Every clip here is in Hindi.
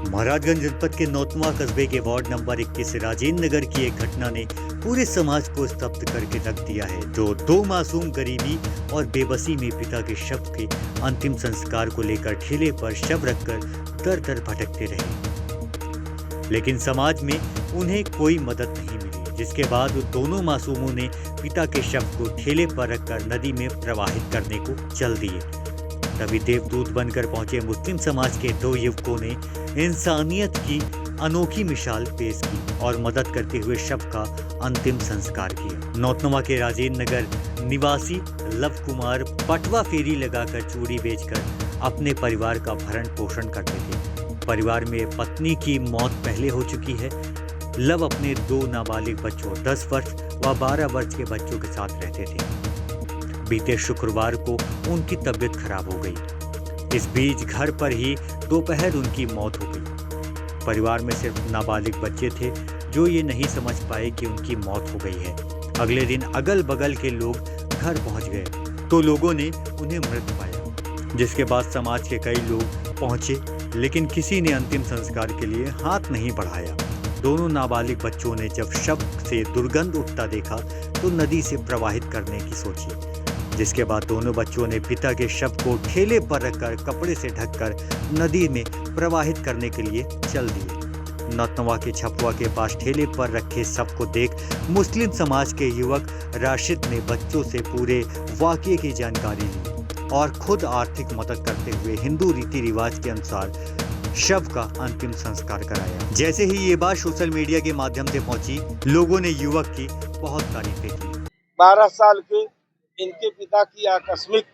महाराजगंज जनपद के नौतनवा कस्बे के वार्ड नंबर 21 राजेंद्र नगर की एक घटना ने पूरे समाज को स्तब्ध करके रख दिया है, जो दो मासूम गरीबी और बेबसी में पिता के शव के अंतिम संस्कार को लेकर ठेले पर शव रखकर दर दर भटकते रहे, लेकिन समाज में उन्हें कोई मदद नहीं मिली। जिसके बाद दोनों मासूमों ने पिता के शव को ठेले पर रखकर नदी में प्रवाहित करने को चल दिए। तभी देवदूत बनकर पहुंचे मुस्लिम समाज के दो युवकों ने इंसानियत की अनोखी मिसाल पेश की और मदद करते हुए शव का अंतिम संस्कार किया। नौतनवा के राजेंद्र नगर निवासी लव कुमार पटवा फेरी लगाकर चूड़ी बेचकर अपने परिवार का भरण पोषण करते थे। परिवार में पत्नी की मौत पहले हो चुकी है। लव अपने दो नाबालिग बच्चों 10 वर्ष व 12 वर्ष के बच्चों के साथ रहते थे। बीते शुक्रवार को उनकी तबीयत खराब हो गई। इस बीच घर पर ही दोपहर उनकी मौत हो गई। परिवार में सिर्फ नाबालिग बच्चे थे जो ये नहीं समझ पाए कि उनकी मौत हो गई है। अगले दिन अगल बगल के लोग घर पहुंच गए तो लोगों ने उन्हें मृत पाया, जिसके बाद समाज के कई लोग पहुंचे, लेकिन किसी ने अंतिम संस्कार के लिए हाथ नहीं बढ़ाया। दोनों नाबालिग बच्चों ने जब शव से दुर्गंध उठता देखा तो नदी से प्रवाहित करने की सोची, जिसके बाद दोनों बच्चों ने पिता के शव को ठेले पर रखकर कपड़े से ढककर नदी में प्रवाहित करने के लिए चल दिए। नौतनवा के छपवा के पास ठेले पर रखे शव को देख मुस्लिम समाज के युवक राशिद ने बच्चों से पूरे वाकये की जानकारी ली और खुद आर्थिक मदद करते हुए हिंदू रीति रिवाज के अनुसार शव का अंतिम संस्कार कराया। जैसे ही ये बात सोशल मीडिया के माध्यम से पहुंची, लोगों ने युवक की बहुत तारीफें की। 12 साल के इनके पिता की आकस्मिक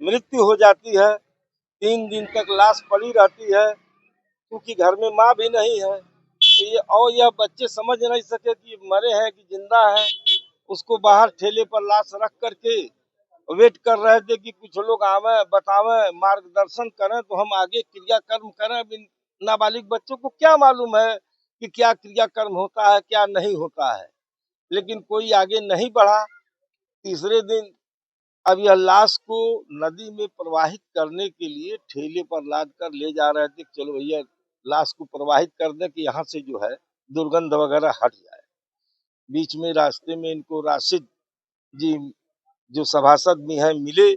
मृत्यु हो जाती है। 3 दिन तक लाश पड़ी रहती है, क्योंकि घर में माँ भी नहीं है। और यह बच्चे समझ नहीं सके कि मरे हैं कि जिंदा हैं। उसको बाहर ठेले पर लाश रख करके वेट कर रहे थे कि कुछ लोग आवे, बतावे, मार्गदर्शन करें तो हम आगे क्रियाकर्म करें। नाबालिग बच्चों को क्या मालूम है कि क्या क्रियाकर्म होता है, क्या नहीं होता है, लेकिन कोई आगे नहीं बढ़ा। तीसरे दिन अब यह लाश को नदी में प्रवाहित करने के लिए ठेले पर लाद कर ले जा रहे थे। चलो भैया, लाश को प्रवाहित कर दे कि यहाँ से जो है दुर्गंध वगैरह हट जाए। बीच में रास्ते में इनको राशिद जी, जो सभासद भी हैं, मिले।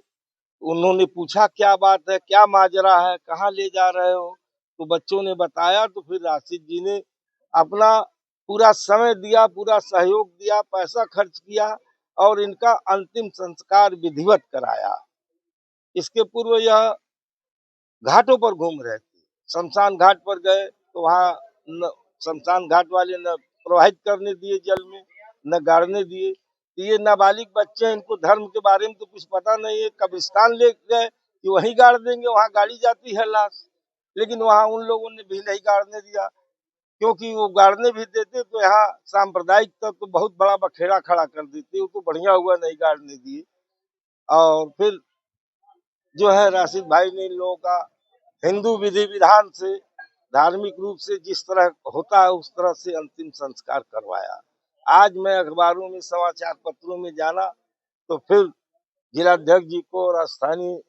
उन्होंने पूछा क्या बात है, क्या माजरा है, कहाँ ले जा रहे हो? तो बच्चों ने बताया। तो फिर राशिद जी ने अपना पूरा समय दिया, पूरा सहयोग दिया, पैसा खर्च किया और इनका अंतिम संस्कार विधिवत कराया। इसके पूर्व यह घाटों पर घूम रहे थे। शमशान घाट पर गए तो वहाँ शमशान घाट वाले न प्रवाहित करने दिए जल में, न गाड़ने दिए। ये नाबालिग बच्चे, इनको धर्म के बारे में तो कुछ पता नहीं है। कब्रिस्तान ले गए कि वहीं गाड़ देंगे, वहाँ गाड़ी जाती है लाश, लेकिन वहाँ उन लोगों ने भी नहीं गाड़ने दिया, क्योंकि वो गाड़ने भी देते तो यहाँ सांप्रदायिक तत्व तो बहुत बड़ा बखेड़ा खड़ा कर देते। वो तो बढ़िया हुआ नहीं गाड़ने दिए। और फिर जो है राशिद भाई ने इन लोगों का हिंदू विधि विधान से, धार्मिक रूप से जिस तरह होता है उस तरह से अंतिम संस्कार करवाया। आज मैं अखबारों में, समाचार पत्रों में जाना तो फिर जिलाध्यक्ष जी को और स्थानीय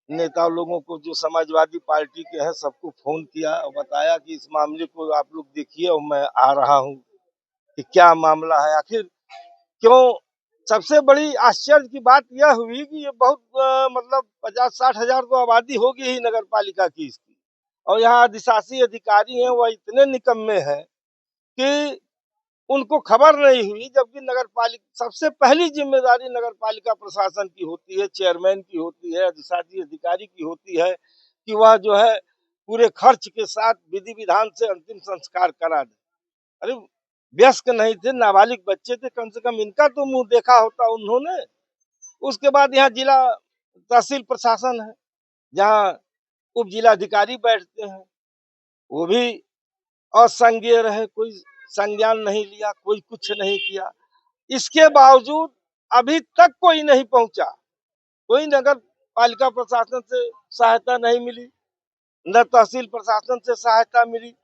नेता लोगों को, जो समाजवादी पार्टी के हैं, सबको फोन किया और बताया कि इस मामले को आप लोग देखिए और मैं आ रहा हूँ कि क्या मामला है, आखिर क्यों। सबसे बड़ी आश्चर्य की बात यह हुई कि ये बहुत मतलब 50-60 हजार तो आबादी होगी ही नगर पालिका की इसकी, और यहाँ अधिशासी अधिकारी हैं, वह इतने निकम्मे हैं कि उनको खबर नहीं हुई। जबकि नगर पालिका सबसे पहली जिम्मेदारी नगर पालिका प्रशासन की होती है, चेयरमैन की होती है, अधिशासी अधिकारी की होती है कि वह जो है पूरे खर्च के साथ विधि विधान से अंतिम संस्कार करा दे। अरे व्यस्क नहीं थे, नाबालिग बच्चे थे, कम से कम इनका तो मुंह देखा होता उन्होंने। उसके बाद यहाँ जिला तहसील प्रशासन है, जहाँ उप जिलाधिकारी बैठते हैं, वो भी असंज्ञेय रहे, कोई संज्ञान नहीं लिया, कोई कुछ नहीं किया। इसके बावजूद अभी तक कोई नहीं पहुंचा, कोई नगर पालिका प्रशासन से सहायता नहीं मिली, न तहसील प्रशासन से सहायता मिली।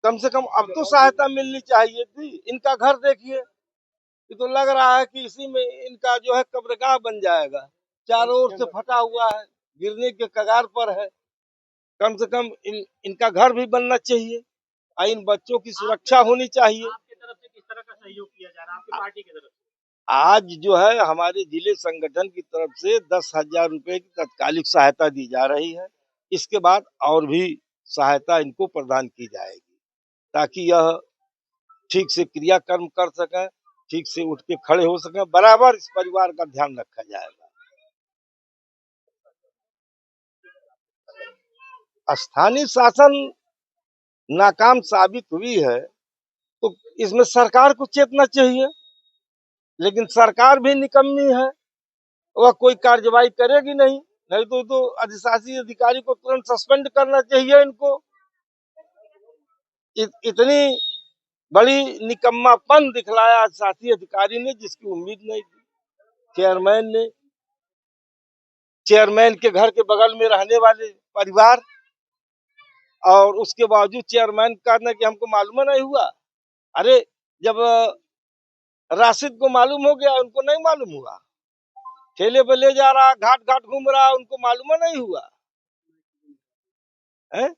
कम से कम अब तो सहायता मिलनी चाहिए थी। इनका घर देखिए, ये तो लग रहा है कि इसी में इनका जो है कब्रगाह बन जाएगा। चारों ओर से फटा हुआ है, गिरने के कगार पर है। कम से कम इनका घर भी बनना चाहिए और इन बच्चों की सुरक्षा होनी चाहिए। आपकी तरफ से किस तरह का सहयोग किया जा रहा है आपकी पार्टी की तरफ से? आज जो है हमारे जिले संगठन की तरफ से 10,000 रुपए की तत्कालिक सहायता दी जा रही है। इसके बाद और भी सहायता इनको प्रदान की जाएगी ताकि यह ठीक से क्रियाकर्म कर सकें, ठीक से उठ के खड़े हो सकें। बराबर इस परिवार का ध्यान रखा जाएगा। स्थानीय शासन नाकाम साबित हुई है तो इसमें सरकार को चेतना चाहिए, लेकिन सरकार भी निकम्मी है, वह कोई कार्रवाई करेगी नहीं। नहीं तो अधिशासी अधिकारी को तुरंत सस्पेंड करना चाहिए इनको। इतनी बड़ी निकम्मापन दिखलाया अधिशासी अधिकारी ने जिसकी उम्मीद नहीं थी। चेयरमैन के घर के बगल में रहने वाले परिवार, और उसके बावजूद चेयरमैन कहना कि हमको मालूम नहीं हुआ। अरे जब राशिद को मालूम हो गया, उनको नहीं मालूम हुआ। ठेले पे ले जा रहा, घाट घाट घूम रहा, उनको मालूम नहीं हुआ है।